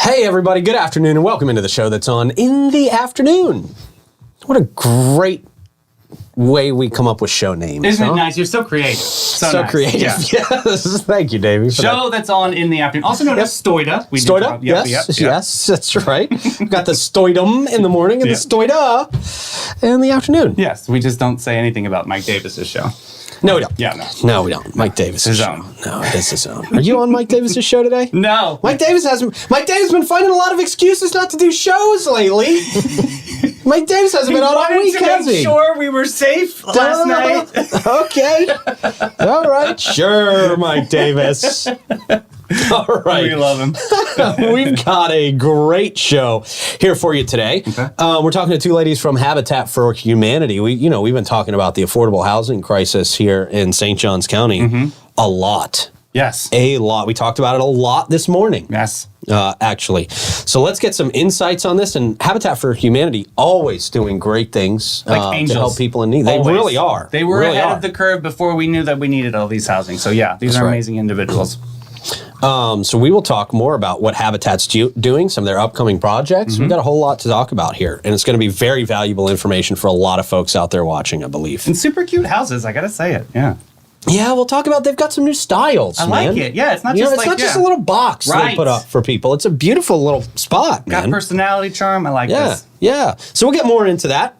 Hey everybody, good afternoon and welcome into the show that's on in the afternoon. What a great way we come up with show names. Isn't it nice? You're so creative. So nice. Creative. Yeah. Yes. Thank you, Davey. Show that's on in the afternoon. Also known as Stoida. Stoida? Yes, that's right. We've got the Stoidum in the morning and the Stoida in the afternoon. Yes, we just don't say anything about Mike Davis's show. No, we don't. Yeah, no. No, we don't. Mike Davis' His show. own. No, it's his own. Are you on Mike Davis' show today? No. Mike Davis has been finding a lot of excuses not to do shows lately. Mike Davis hasn't been on all week, has he? Make sure we were safe last night. Okay. All right. Sure, Mike Davis. All right. We love him. We've got a great show here for you today. Okay. We're talking to two ladies from Habitat for Humanity. We've been talking about the affordable housing crisis here in St. Johns County a lot. Yes. A lot. We talked about it a lot this morning. Yes. Actually. So let's get some insights on this. And Habitat for Humanity always doing great things like angels. to help people in need. They always. Really are. They were really ahead of the curve before we knew that we needed all these housing. So yeah, these are amazing individuals. So we will talk more about what Habitat's doing, some of their upcoming projects. We've got a whole lot to talk about here, and it's going to be very valuable information for a lot of folks out there watching, I believe. And super cute houses, I got to say it. Yeah. Yeah, we'll talk about, they've got some new styles, I like it. Yeah, it's not just a little box they put up for people. It's a beautiful little spot, man. Got personality, charm. I like this. Yeah. So we'll get more into that.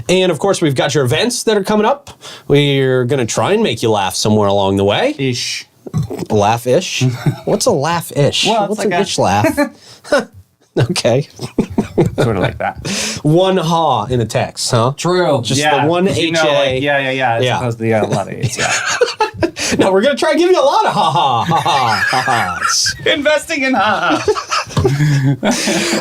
And of course, we've got your events that are coming up. We're going to try and make you laugh somewhere along the way. Ish. Laugh-ish? What's a laugh-ish? Well, what's an ish laugh? Okay. Sort of like that. One ha in a text, huh? True. Just the one H-A. As opposed to a lot of H's, No, we're going to try and give you a lot of ha-ha's. Investing in ha-ha.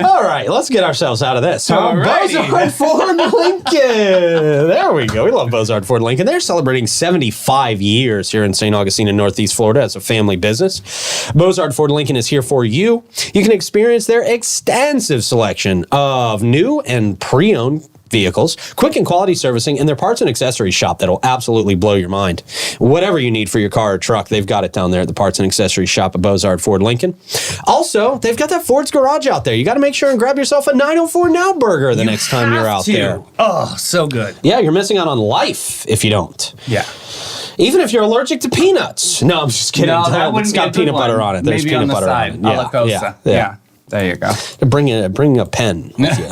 All right, let's get ourselves out of this. Bozard Ford Lincoln. There we go. We love Bozard Ford Lincoln. They're celebrating 75 years here in St. Augustine in Northeast Florida as a family business. Bozard Ford Lincoln is here for you. You can experience their extensive selection of new and pre-owned vehicles, quick and quality servicing, and their parts and accessories shop that'll absolutely blow your mind. Whatever you need for your car or truck, they've got it down there at the parts and accessories shop at Bozard Ford Lincoln. Also, they've got that Ford's Garage out there. You got to make sure and grab yourself a 904 Now burger the next time you're out there. Oh, so good. Yeah, you're missing out on life if you don't. Yeah. Even if you're allergic to peanuts. No, I'm just kidding. No, that wouldn't it's got peanut butter on it. There's Maybe peanut on the butter side. on it. A la Costa. Yeah. There you go. Bring a pen with you.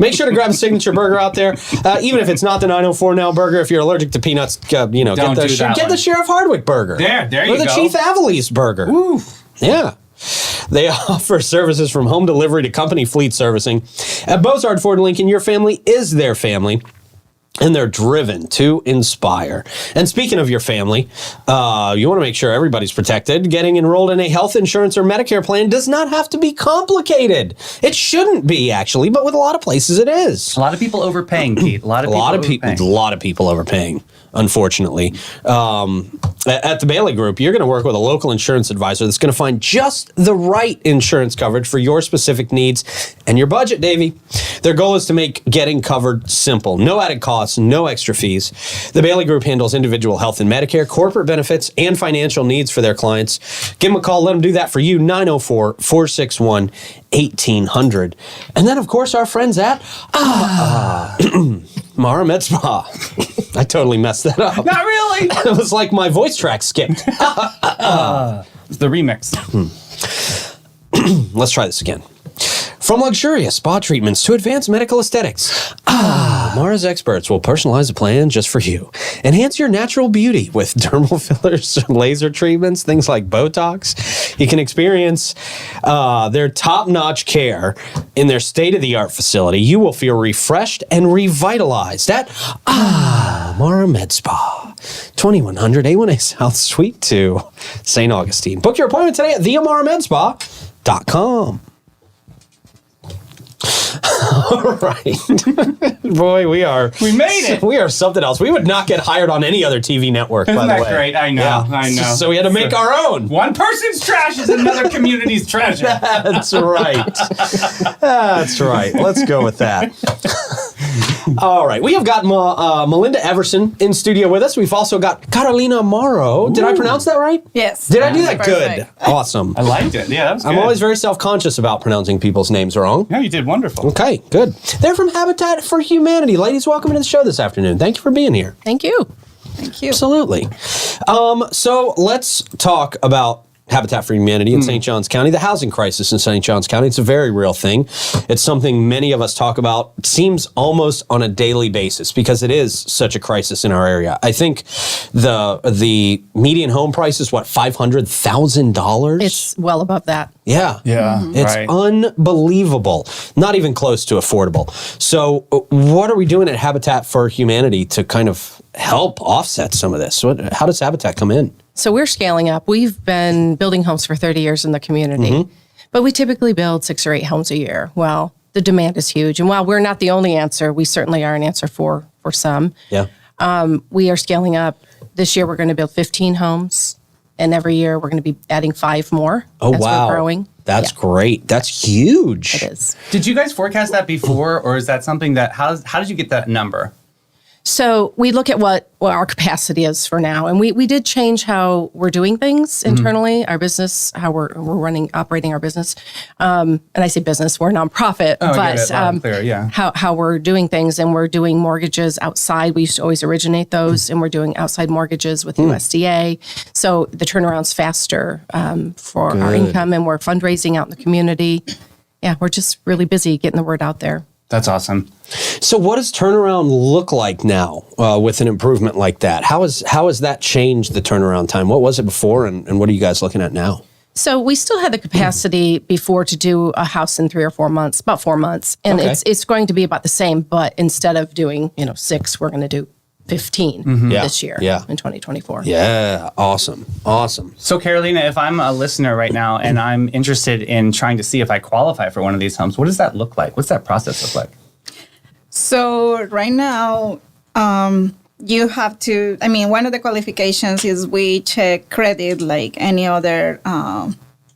Make sure to grab a signature burger out there. Even if it's not the 904 Now burger, if you're allergic to peanuts, get the Sheriff Hardwick burger. There you go. Or the Chief Avalice burger. Ooh. Yeah. They offer services from home delivery to company fleet servicing. At Bozard Ford Lincoln, your family is their family. And they're driven to inspire. And speaking of your family, you want to make sure everybody's protected. Getting enrolled in a health insurance or Medicare plan does not have to be complicated. It shouldn't be, actually, but with a lot of places it is. A lot of people overpaying, Pete. A lot of people overpaying, unfortunately. At the Bailey Group, you're going to work with a local insurance advisor that's going to find just the right insurance coverage for your specific needs and your budget, Davey. Their goal is to make getting covered simple. No added costs, no extra fees. The Bailey Group handles individual health and Medicare, corporate benefits, and financial needs for their clients. Give them a call. Let them do that for you. 904-461-1800. And then, of course, our friends at Amara Med Spa. I totally messed that up. Not really. It was like my voice track skipped. It's the remix. Let's try this again. From luxurious spa treatments to advanced medical aesthetics, Amara's experts will personalize a plan just for you. Enhance your natural beauty with dermal fillers, laser treatments, things like Botox. You can experience their top-notch care in their state-of-the-art facility. You will feel refreshed and revitalized at Amara Med Spa, 2100 A1A South Suite 2, St. Augustine. Book your appointment today at theamaramedspa.com. All right. Boy, we made it. We are something else. We would not get hired on any other TV network, by the way. Isn't that great? I know. So we had to make our own. One person's trash is another community's treasure. That's right. That's right. Let's go with that. All right. We have got Malinda Everson in studio with us. We've also got Carolina Morrow. Did I pronounce that right? Yes. Did I do that? Perfect. Good. Awesome. I liked it. Yeah, that was good. I'm always very self-conscious about pronouncing people's names wrong. Yeah, you did wonderful. Okay, good. They're from Habitat for Humanity. Ladies, welcome to the show this afternoon. Thank you for being here. Thank you. Thank you. Absolutely. So let's talk about Habitat for Humanity in St. Johns County, the housing crisis in St. Johns County. It's a very real thing. It's something many of us talk about, it seems almost on a daily basis because it is such a crisis in our area. I think the median home price is what, $500,000? It's well above that. Yeah. Yeah. It's unbelievable. Not even close to affordable. So what are we doing at Habitat for Humanity to kind of help offset some of this? How does Habitat come in? So we're scaling up. We've been building homes for 30 years in the community, but we typically build 6 or 8 homes a year. Well, the demand is huge. And while we're not the only answer, we certainly are an answer for some. Yeah. We are scaling up. This year, we're going to build 15 homes. And every year, we're going to be adding 5 more. Oh, as wow. We're growing. That's great. That's huge. It is. Did you guys forecast that before, or is that something that, how did you get that number? So we look at what our capacity is for now, and we did change how we're doing things internally, our business, how we're operating our business. And I say business, we're a nonprofit, but clear, yeah. how we're doing things, and we're doing mortgages outside. We used to always originate those, and we're doing outside mortgages with USDA. So the turnaround's faster for our income, and we're fundraising out in the community. Yeah, we're just really busy getting the word out there. That's awesome. So what does turnaround look like now with an improvement like that? How has that changed the turnaround time? What was it before, and what are you guys looking at now? So we still had the capacity before to do a house in 3 or 4 months, about 4 months. And it's going to be about the same, but instead of doing 6, we're going to do 15 this year in 2024. Yeah, awesome. So Carolina, if I'm a listener right now and I'm interested in trying to see if I qualify for one of these homes, what does that look like? What's that process look like? So right now, you have to, one of the qualifications is we check credit like any other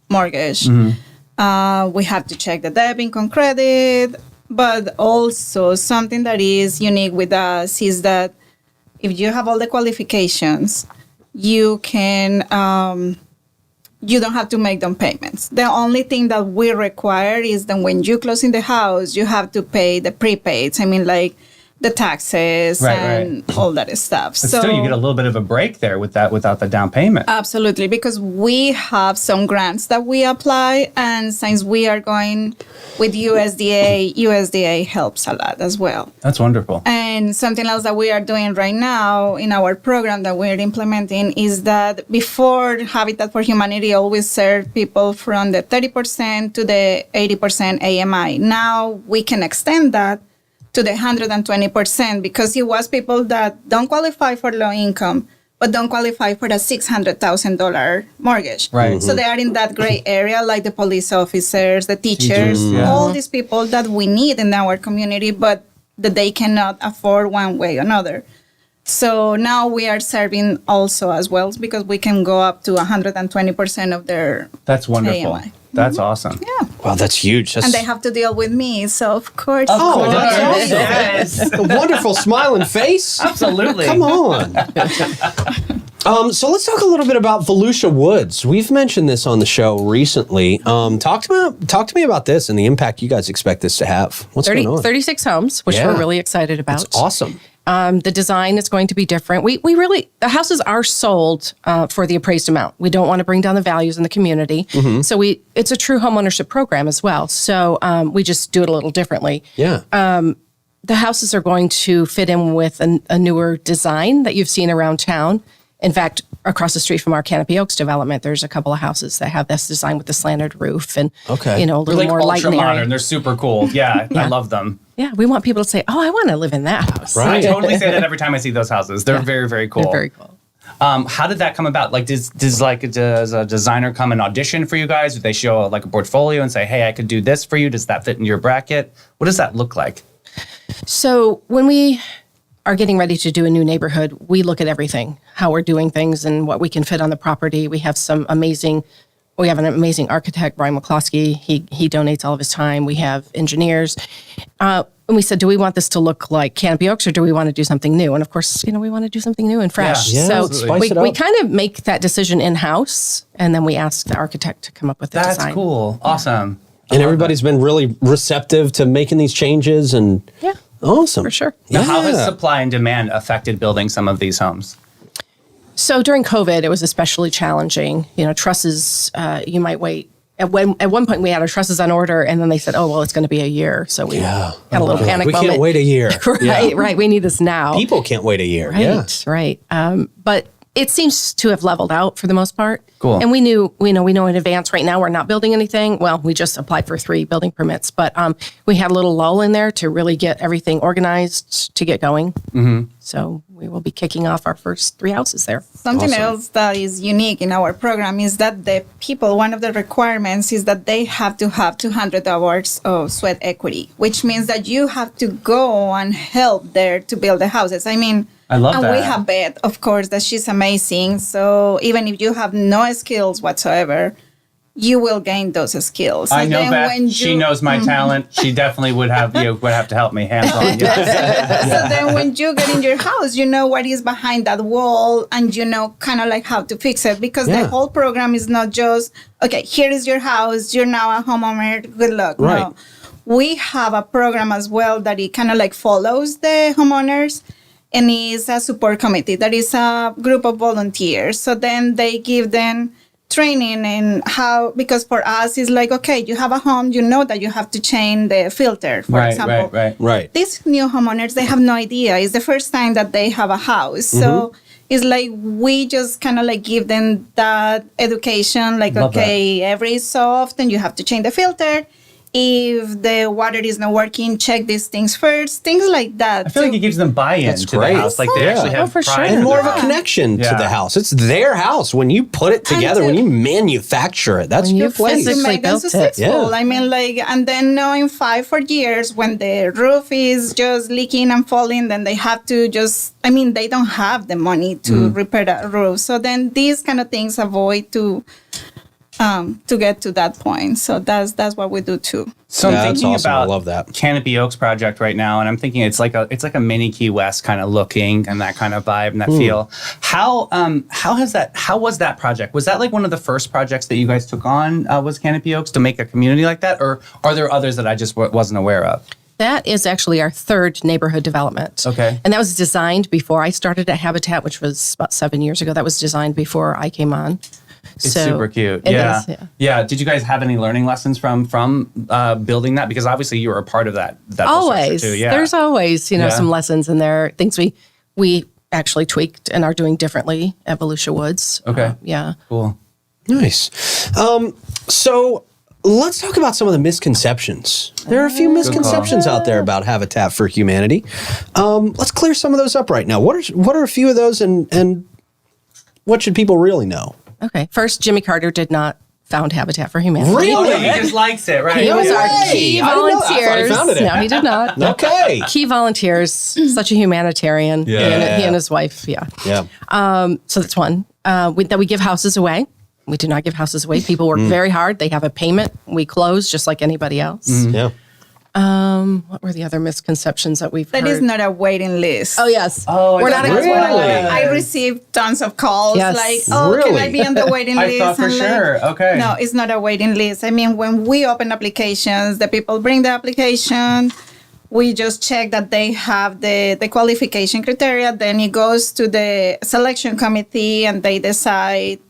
mortgage. We have to check the debt, income, credit, but also something that is unique with us is that if you have all the qualifications, you can, you don't have to make down payments. The only thing that we require is that when you close in the house, you have to pay the prepaids. Like the taxes and all that stuff. But still, you get a little bit of a break there with that without the down payment. Absolutely, because we have some grants that we apply, and since we are going with USDA helps a lot as well. That's wonderful. And something else that we are doing right now in our program that we're implementing is that before Habitat for Humanity always served people from the 30% to the 80% AMI. Now we can extend that to the 120% because it was people that don't qualify for low income, but don't qualify for the $600,000 mortgage. Right. So they are in that gray area, like the police officers, the teachers, all these people that we need in our community, but that they cannot afford one way or another. So now we are serving also as well because we can go up to 120% of their That's wonderful. AMI. That's awesome. Yeah. Wow, that's huge. And they have to deal with me, so of course. Oh, that's awesome. Yes. A wonderful smiling face. Absolutely. Come on. So let's talk a little bit about Volusia Woods. We've mentioned this on the show recently. Talk to me about this and the impact you guys expect this to have. What's going on? 36 homes, which we're really excited about. That's awesome. The design is going to be different. We really, the houses are sold for the appraised amount. We don't want to bring down the values in the community. So it's a true homeownership program as well. So we just do it a little differently. Yeah. The houses are going to fit in with a newer design that you've seen around town. In fact, across the street from our Canopy Oaks development, there's a couple of houses that have this design with the slanted roof and a little They're more light ultra in the area. modern. They're super cool. Yeah, I love them. Yeah, we want people to say, "Oh, I want to live in that house." I totally say that every time I see those houses. They're very, very cool. They're very cool. How did that come about? Like, does a designer come and audition for you guys? Do they show like a portfolio and say, "Hey, I could do this for you"? Does that fit in your bracket? What does that look like? So when we are getting ready to do a new neighborhood, we look at everything, how we're doing things and what we can fit on the property. We have an amazing architect, Brian McCloskey. He donates all of his time. We have engineers. And we said, do we want this to look like Canopy Oaks or do we want to do something new? And of course, we want to do something new and fresh. Yeah, so spice it up. we kind of make that decision in-house and then we ask the architect to come up with the design. That's cool. Awesome. And everybody's been really receptive to making these changes and awesome. For sure. Now, how has supply and demand affected building some of these homes? So during COVID, it was especially challenging. Trusses, you might wait. At one point, we had our trusses on order, and then they said, "Oh, well, it's going to be a year." So we had a little panic moment. We can't wait a year. Right. We need this now. People can't wait a year. Right. But it seems to have leveled out for the most part. Cool. And we know in advance right now we're not building anything. Well, we just applied for 3 building permits, but we had a little lull in there to really get everything organized to get going. Mm-hmm. So we will be kicking off our first 3 houses there. Something else that is unique in our program is that the people, one of the requirements is that they have to have 200 hours of sweat equity, which means that you have to go and help there to build the houses. I mean, I love and that. we have Beth, of course, that she's amazing. So even if you have no skills whatsoever, you will gain those skills. I know Beth. She knows my talent. She definitely would have to help me hands on. So then when you get in your house, you know what is behind that wall and you know kind of like how to fix it because the whole program is not just, okay, here is your house. You're now a homeowner. Good luck. Right. No. We have a program as well that it kind of like follows the homeowners. And it's a support committee. That is a group of volunteers. So then they give them training in how, because for us, it's like, okay, you have a home, you know that you have to change the filter, for example. Right. These new homeowners, they have no idea. It's the first time that they have a house. So it's like we just kind of like give them that education, like, Love every so often you have to change the filter. If the water is not working, check these things first. Things like that. I feel like it gives them buy-in to great. the house. Like they actually have for pride sure. in And more of their a house. connection to the house. It's their house. When you put it together, when you manufacture it, that's When your you place. physically to make them built it. successful. Yeah. I mean, like, and then knowing 5 years when the roof is just leaking and falling, then they have to they don't have the money to repair that roof. So then these kind of things avoid to get to that point. So that's what we do too. So I'm That's thinking awesome. I about love that. Canopy Oaks project right now, and I'm thinking it's like a mini Key West kind of looking and that kind of vibe and that feel. How was that project? Was that like one of the first projects that you guys took on? Was Canopy Oaks to make a community like that, or are there others that I just wasn't aware of? That is actually our 3rd neighborhood development. Okay. And that was designed before I started at Habitat, which was about 7 years ago. That was designed before I came on. It's super cute. It Yeah. is, Yeah. Did you guys have any learning lessons from building that? Because obviously you were a part of that whole Always. structure too. Yeah. There's always, some lessons in there, things we actually tweaked and are doing differently at Volusia Woods. Okay. Yeah. Cool. Nice. So let's talk about some of the misconceptions. There are a few misconceptions out there about Habitat for Humanity. Let's clear some of those up right now. What are a few of those and what should people really know? Okay. First, Jimmy Carter did not found Habitat for Humanity. Really? He just likes it, right? He was our Hey, key I didn't know that. I thought he volunteers. founded it. No, he did not. Okay. Key volunteers, such a humanitarian. Yeah. He and his wife, yeah. Yeah. So that's one. That we give houses away. We do not give houses away. People work very hard. They have a payment. We close just like anybody else. Yeah. What were the other misconceptions that we've That heard? is not a waiting list. Oh, yes. Oh, We're not Really? I received tons of calls Yes. like, can Really? I be on the waiting I list? thought for And like, sure. Okay. No, it's not a waiting list. I mean, when we open applications, the people bring the application. We just check that they have the qualification criteria. Then it goes to the selection committee and they decide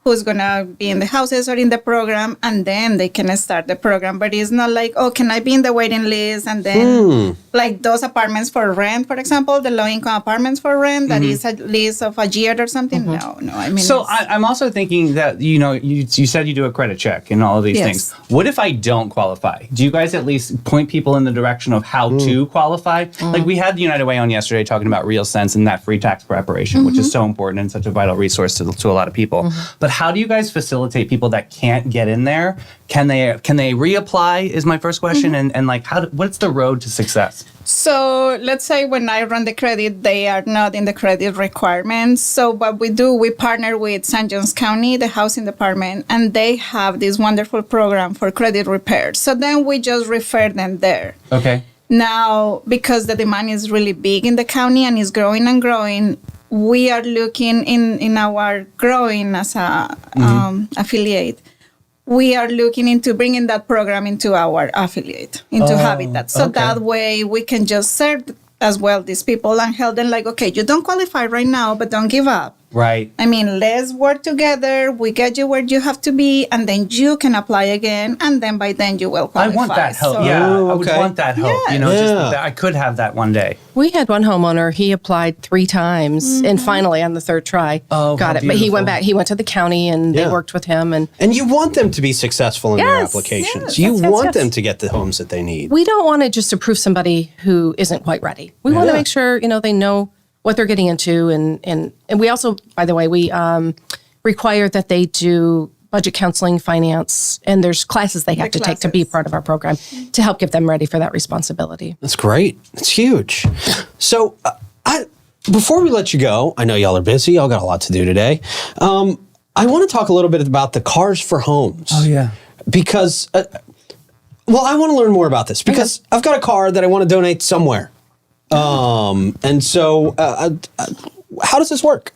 who's going to be in the houses or in the program, and then they can start the program. But it's not like, can I be in the waiting list? And then, like those apartments for rent, for example, the low-income apartments for rent, that is a list of a year or something. No. I mean, So I'm also thinking that, you said you do a credit check and all of these Yes. things. What if I don't qualify? Do you guys at least point people in the direction of how to qualify? Like we had the United Way on yesterday talking about Real Sense and that free tax preparation, which is so important and such a vital resource to a lot of people. But how do you guys facilitate people that can't get in there? Can they reapply is my first question. And like, what's the road to success? So let's say when I run the credit, they are not in the credit requirements. So what we do, we partner with St. Johns County, the housing department, and they have this wonderful program for credit repair. So then we just refer them there. Okay. Now, because the demand is really big in the county and is growing and growing, we are looking in our growing as a affiliate. We are looking into bringing that program into our affiliate, into Habitat. So that way we can just serve as well these people and help them like, okay, you don't qualify right now, but don't give up. Right. I mean, let's work together. We get you where you have to be, and then you can apply again, and then by then you will qualify. I want that hope. So, I would want that hope. Yeah. You know, just that I could have that one day. We had one homeowner, he applied 3 times and finally on the 3rd try got it. But he went back, he went to the county and they worked with him. And you want them to be successful in their applications. You yes, want yes. them to get the homes that they need. we don't want to just approve somebody who isn't quite ready. We want to make sure, they know what they're getting into. And we also, by the way, we require that they do budget counseling, finance, and there's classes they have to take to be part of our program to help get them ready for that responsibility. That's great. It's huge. So before we let you go, I know y'all are busy. Y'all got a lot to do today. I want to talk a little bit about the Cars for Homes. Oh, yeah. Because, I want to learn more about this because I've got a car that I want to donate somewhere. And so how does this work?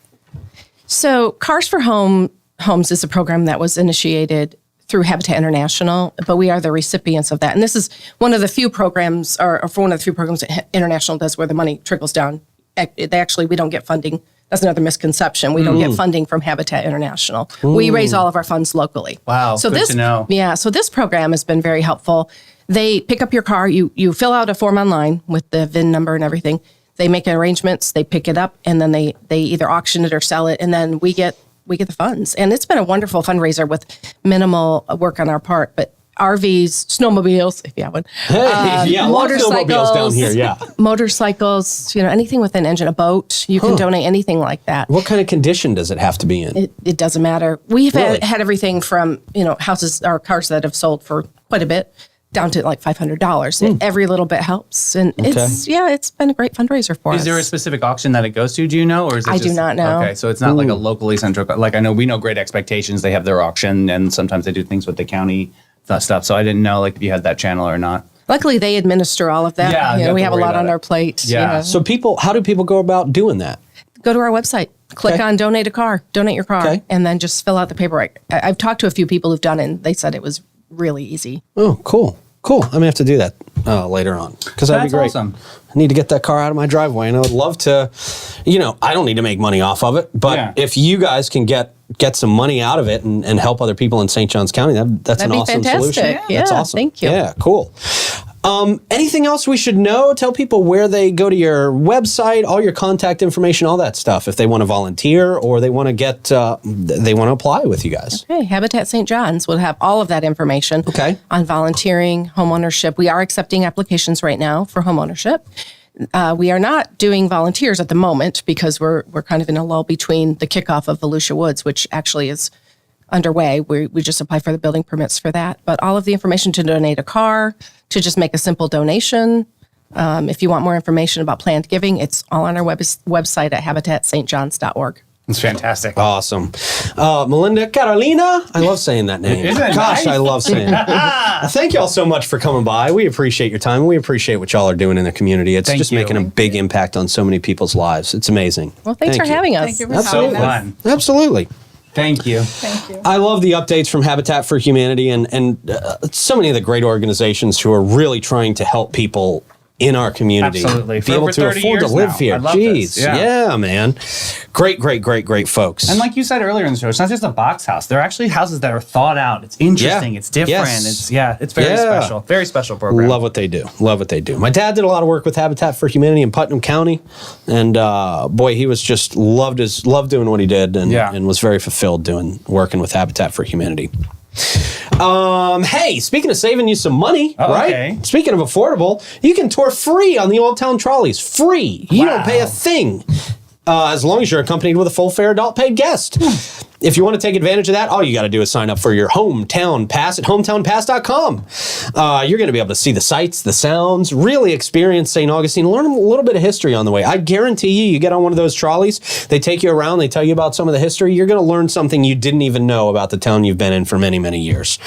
So Cars for Homes is a program that was initiated through Habitat International, but we are the recipients of that. And this is one of the few programs, or for one of the few programs that International does where the money trickles down. We don't get funding. That's another misconception. We don't get funding from Habitat International. We raise all of our funds locally. Wow, so good to know. Yeah, so this program has been very helpful. They pick up your car, you fill out a form online with the VIN number and everything. They make arrangements, they pick it up, and then they either auction it or sell it, and then we get the funds. And it's been a wonderful fundraiser with minimal work on our part, but RVs, snowmobiles, if you have one. A lot of snowmobiles down here, motorcycles, anything with an engine, a boat, you can donate anything like that. What kind of condition does it have to be in? It doesn't matter. We've Really? had everything from, houses or cars that have sold for quite a bit down to like $500. Every little bit helps. And it's been a great fundraiser for us. Is there a specific auction that it goes to? Do you know? Or is it I do not know. Okay, so it's not like a locally central, like we know Great Expectations, they have their auction and sometimes they do things with the county stuff. So I didn't know if you had that channel or not. Luckily, they administer all of that. Yeah, we have a lot on our plate. Yeah. So how do people go about doing that? Go to our website, click on donate a car, donate your car, and then just fill out the paperwork. I've talked to a few people who've done it, and they said it was really easy. Oh, cool. I'm going to have to do that later on because that'd be great. Awesome. I need to get that car out of my driveway, and I would love to, I don't need to make money off of it, but if you guys can get some money out of it and help other people in St. Johns County, that's an awesome solution. Yeah, that's awesome. Thank you. Yeah, cool. Anything else we should know? Tell people where they go to your website, all your contact information, all that stuff. If they want to volunteer or they want to they want to apply with you guys. Okay, Habitat St. John's will have all of that information on volunteering, homeownership. We are accepting applications right now for homeownership. We are not doing volunteers at the moment because we're kind of in a lull between the kickoff of Volusia Woods, which actually is underway. We just apply for the building permits for that. But all of the information to donate a car, to just make a simple donation. If you want more information about planned giving, it's all on our website at habitatstjohns.org. It's fantastic. Awesome. Malinda, Carolina, I love saying that name. Isn't it Gosh, nice? I love saying it. Thank y'all so much for coming by. We appreciate your time. We appreciate what y'all are doing in the community. It's just making a big impact on so many people's lives. It's amazing. Well, thanks for having us. Thank you for Absolutely. having us. Fun. Absolutely. Thank you. Thank you. I love the updates from Habitat for Humanity and so many of the great organizations who are really trying to help people in our community Absolutely. be able to afford to live here. I love this. Yeah, man. Great folks. And like you said earlier in the show, it's not just a box house. They're actually houses that are thought out. It's interesting. It's different. Yes. It's very special. Very special program. Love what they do. My dad did a lot of work with Habitat for Humanity in Putnam County, and boy, he was just loved doing what he did, and was very fulfilled working with Habitat for Humanity. Hey, speaking of saving you some money, right? Okay. Speaking of affordable, you can tour free on the old Town Trolleys. Free. You don't pay a thing. As long as you're accompanied with a full fare adult paid guest. if you want to take advantage of that, all you got to do is sign up for your hometown pass at hometownpass.com. You're going to be able to see the sights, the sounds, really experience St. Augustine, learn a little bit of history on the way. I guarantee you get on one of those trolleys, they take you around, they tell you about some of the history, you're going to learn something you didn't even know about the town you've been in for many, many years.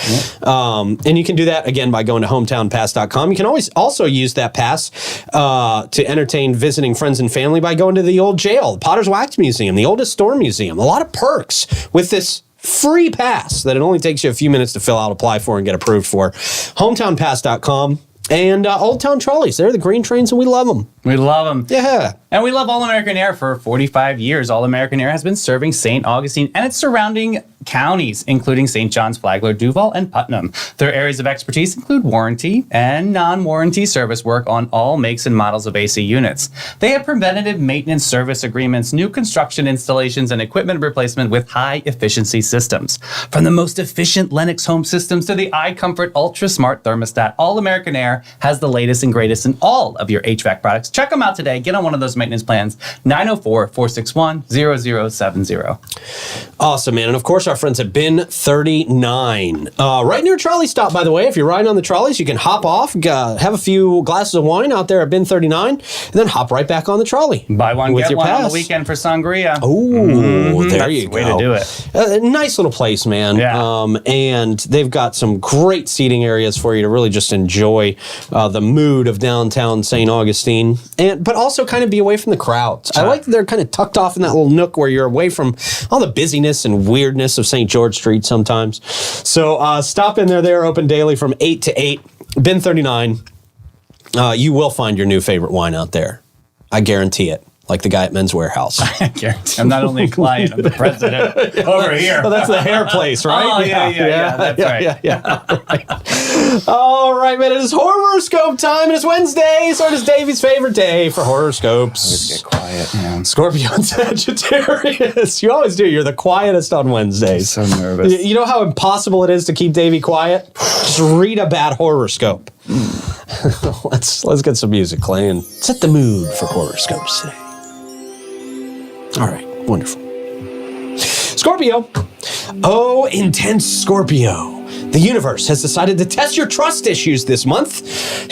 And you can do that, again, by going to hometownpass.com. You can always also use that pass to entertain visiting friends and family by going to the old jail, the Potter's Wax Museum, the oldest store museum. A lot of perks with this free pass that it only takes you a few minutes to fill out, apply for, and get approved for. Hometownpass.com. And Old Town Trolleys. They're the green trains, and we love them. We love them. Yeah. And we love All American Air. For 45 years, All American Air has been serving St. Augustine and its surrounding counties, including St. John's, Flagler, Duval, and Putnam. Their areas of expertise include warranty and non-warranty service work on all makes and models of AC units. They have preventative maintenance service agreements, new construction installations, and equipment replacement with high-efficiency systems. From the most efficient Lennox home systems to the iComfort Ultra Smart Thermostat, All American Air has the latest and greatest in all of your HVAC products. Check them out today. Get on one of those maintenance plans. 904-461-0070. Awesome, man. And of course, our friends at Bin 39. Right near trolley stop, by the way. If you're riding on the trolleys, you can hop off, have a few glasses of wine out there at Bin 39, and then hop right back on the trolley. Buy one, with get your one pass. on the weekend for sangria. Oh, there you go. Way to do it. Nice little place, man. Yeah. And they've got some great seating areas for you to really just enjoy the mood of downtown St. Augustine, but also kind of be away from the crowds. I like that they're kind of tucked off in that little nook where you're away from all the busyness and weirdness of St. George Street sometimes. So stop in there. They're open daily from 8 to 8. Bin 39. You will find your new favorite wine out there. I guarantee it. Like the guy at Men's Warehouse. I guarantee. I'm not only a client, I'm the president over here. Oh, that's the hair place, right? Oh, yeah, that's right. Yeah. All right, man. It is horoscope time, and it's Wednesday, so it is Davey's favorite day for horoscopes. Always get quiet, man. Scorpio and Sagittarius. You always do. You're the quietest on Wednesdays. I'm so nervous. You know how impossible it is to keep Davey quiet? Just read a bad horoscope. Let's get some music playing. Set the mood for horoscopes today. All right, wonderful. Scorpio. Oh, intense Scorpio. The universe has decided to test your trust issues this month.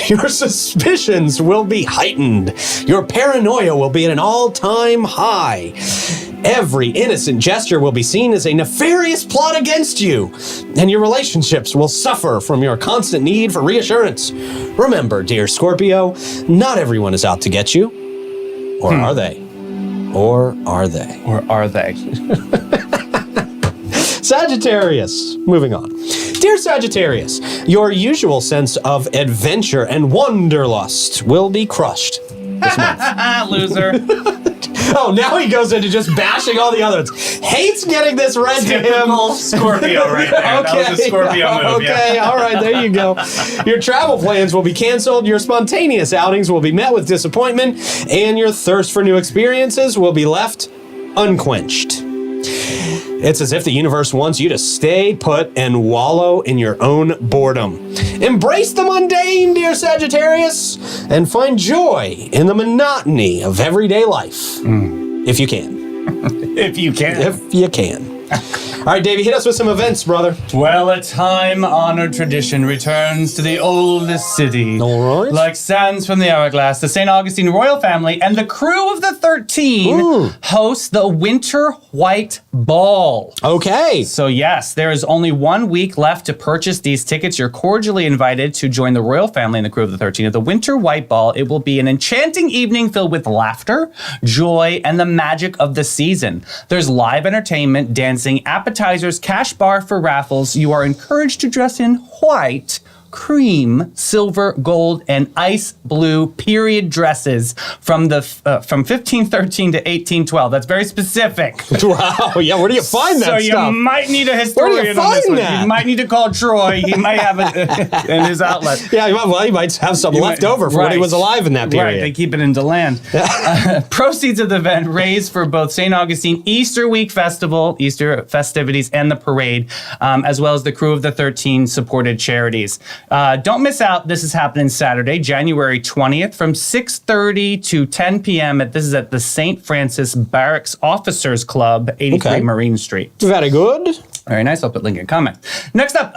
Your suspicions will be heightened. Your paranoia will be at an all-time high. Every innocent gesture will be seen as a nefarious plot against you, and your relationships will suffer from your constant need for reassurance. Remember, dear Scorpio, not everyone is out to get you. Or are they? Or are they? Or are they? Sagittarius. Moving on. Dear Sagittarius, your usual sense of adventure and wanderlust will be crushed this month. Loser. Oh, now he goes into just bashing all the others. Hates getting this read to him. Typical Scorpio right there. Okay. That was a Scorpio move. Okay, all right, there you go. Your travel plans will be canceled, your spontaneous outings will be met with disappointment, and your thirst for new experiences will be left unquenched. It's as if the universe wants you to stay put and wallow in your own boredom. Embrace the mundane, dear Sagittarius, and find joy in the monotony of everyday life. If you can. If you can. If you can. All right, Davey, hit us with some events, brother. Well, a time-honored tradition returns to the oldest city. All right. Like sands from the hourglass, the St. Augustine royal family and the crew of the 13 host the Winter White Ball. Okay. So yes, there is only 1 week left to purchase these tickets. You're cordially invited to join the royal family and the crew of the 13 at the Winter White Ball. It will be an enchanting evening filled with laughter, joy, and the magic of the season. There's live entertainment, dancing, appetizers, cash bar for raffles. You are encouraged to dress in white, cream, silver, gold, and ice blue period dresses from 1513 to 1812. That's very specific. Wow. Yeah, where do you find that So stuff? you might need a Where do historian you on this find one. that? You might need to call Troy. He might have it in his outlet. Yeah, he might have some left over from when he was alive in that period. Right, they keep it in DeLand. Proceeds of the event raised for both St. Augustine Easter Week Festival, Easter festivities, and the parade, as well as the crew of the 13 supported charities. Don't miss out. This is happening Saturday, January 20th from 6:30 to 10 p.m. This is at the St. Francis Barracks Officers Club, 83 Marine Street. Very good. Very nice. I'll put link in comment. Next up,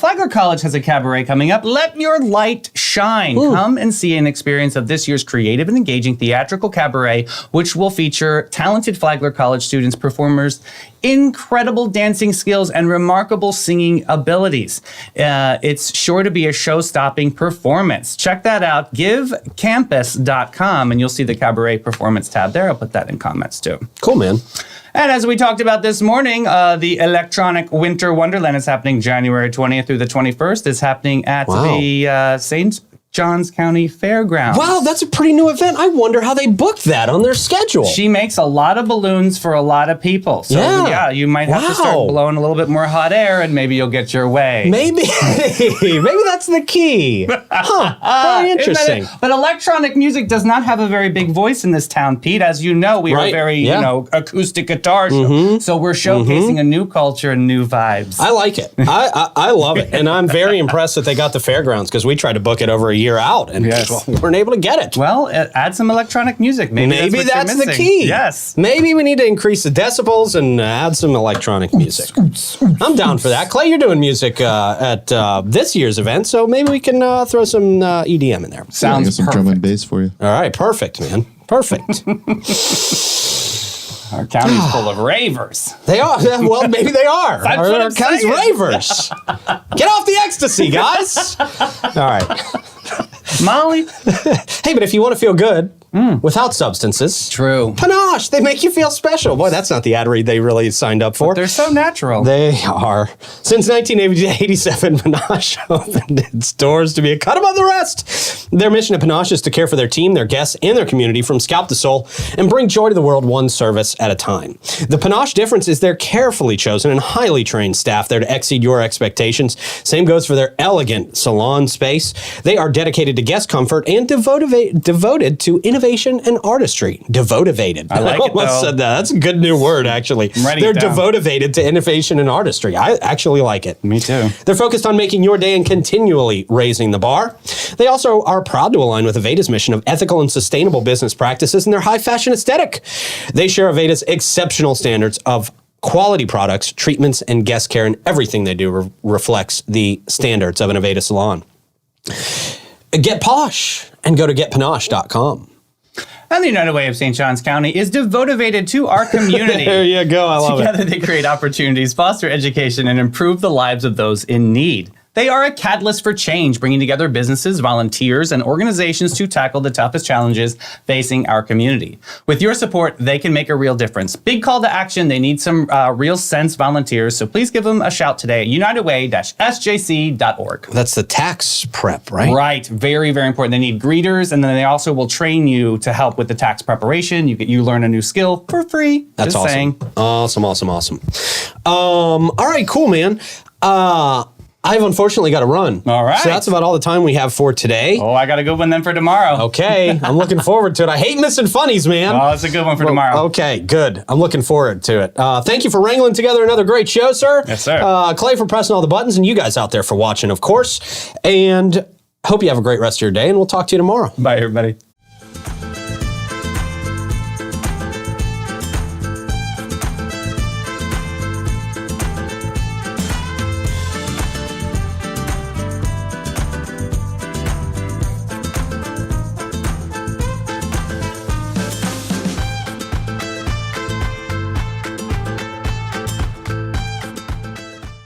Flagler College has a cabaret coming up. Let Your Light Shine. Ooh. Come and see an experience of this year's creative and engaging theatrical cabaret, which will feature talented Flagler College students, performers, incredible dancing skills, and remarkable singing abilities. It's sure to be a show-stopping performance. Check that out. GiveCampus.com, and you'll see the cabaret performance tab there. I'll put that in comments too. Cool, man. And as we talked about this morning, the Electronic Winter Wonderland is happening January 20th through the 21st. It's happening at the St. Johns County Fairgrounds. Wow, that's a pretty new event. I wonder how they booked that on their schedule. She makes a lot of balloons for a lot of people. So yeah, you might have to start blowing a little bit more hot air and maybe you'll get your way. Maybe that's the key. Huh, very interesting. But electronic music does not have a very big voice in this town, Pete. As you know, we are very, acoustic guitar show. So we're showcasing a new culture and new vibes. I like it. I love it. And I'm very impressed that they got the fairgrounds because we tried to book it over a year out and we weren't able to get it. Well, add some electronic music. Maybe that's the key. Yes. Maybe we need to increase the decibels and add some electronic music. I'm down for that. Clay, you're doing music at this year's event, so maybe we can throw some EDM in there. Sounds some drum and bass for you. All right, perfect, man. Perfect. Our county's full of ravers. They are. Well, maybe they are. Our county's ravers. Get off the ecstasy, guys. All right. Molly. Hey, but if you want to feel good without substances. True. Panache, they make you feel special. Boy, that's not the ad read they really signed up for. But they're so natural. They are. Since 1987, Panache opened its doors to be a cut above the rest. Their mission at Panache is to care for their team, their guests, and their community from scalp to soul and bring joy to the world one service at a time. The Panache difference is their carefully chosen and highly trained staff there to exceed your expectations. Same goes for their elegant salon space. They are dedicated to guest comfort and devoted to innovation and artistry. Devotivated. I like almost said that. That's a good new word, actually. They're devotivated to innovation and artistry. I actually like it. Me too. They're focused on making your day and continually raising the bar. They also are proud to align with Aveda's mission of ethical and sustainable business practices and their high fashion aesthetic. They share Aveda's exceptional standards of quality products, treatments, and guest care, and everything they do reflects the standards of an Aveda salon. Get posh and go to getpanache.com. And the United Way of St. Johns County is devoted to our community. There you go. I love Together they create opportunities, foster education, and improve the lives of those in need. They are a catalyst for change, bringing together businesses, volunteers, and organizations to tackle the toughest challenges facing our community. With your support, they can make a real difference. Big call to action. They need some real sense volunteers, so please give them a shout today at unitedway-sjc.org. That's the tax prep, right? Right. Very, very important. They need greeters, and then they also will train you to help with the tax preparation. You learn a new skill for free. That's Just awesome. saying. Awesome. All right, cool, man. I've unfortunately got to run. All right. So that's about all the time we have for today. Oh, I got a good one then for tomorrow. Okay. I'm looking forward to it. I hate missing funnies, man. Oh, it's a good one for tomorrow. Okay, good. I'm looking forward to it. Thank you for wrangling together another great show, sir. Yes, sir. Clay for pressing all the buttons, and you guys out there for watching, of course. And hope you have a great rest of your day, and we'll talk to you tomorrow. Bye, everybody.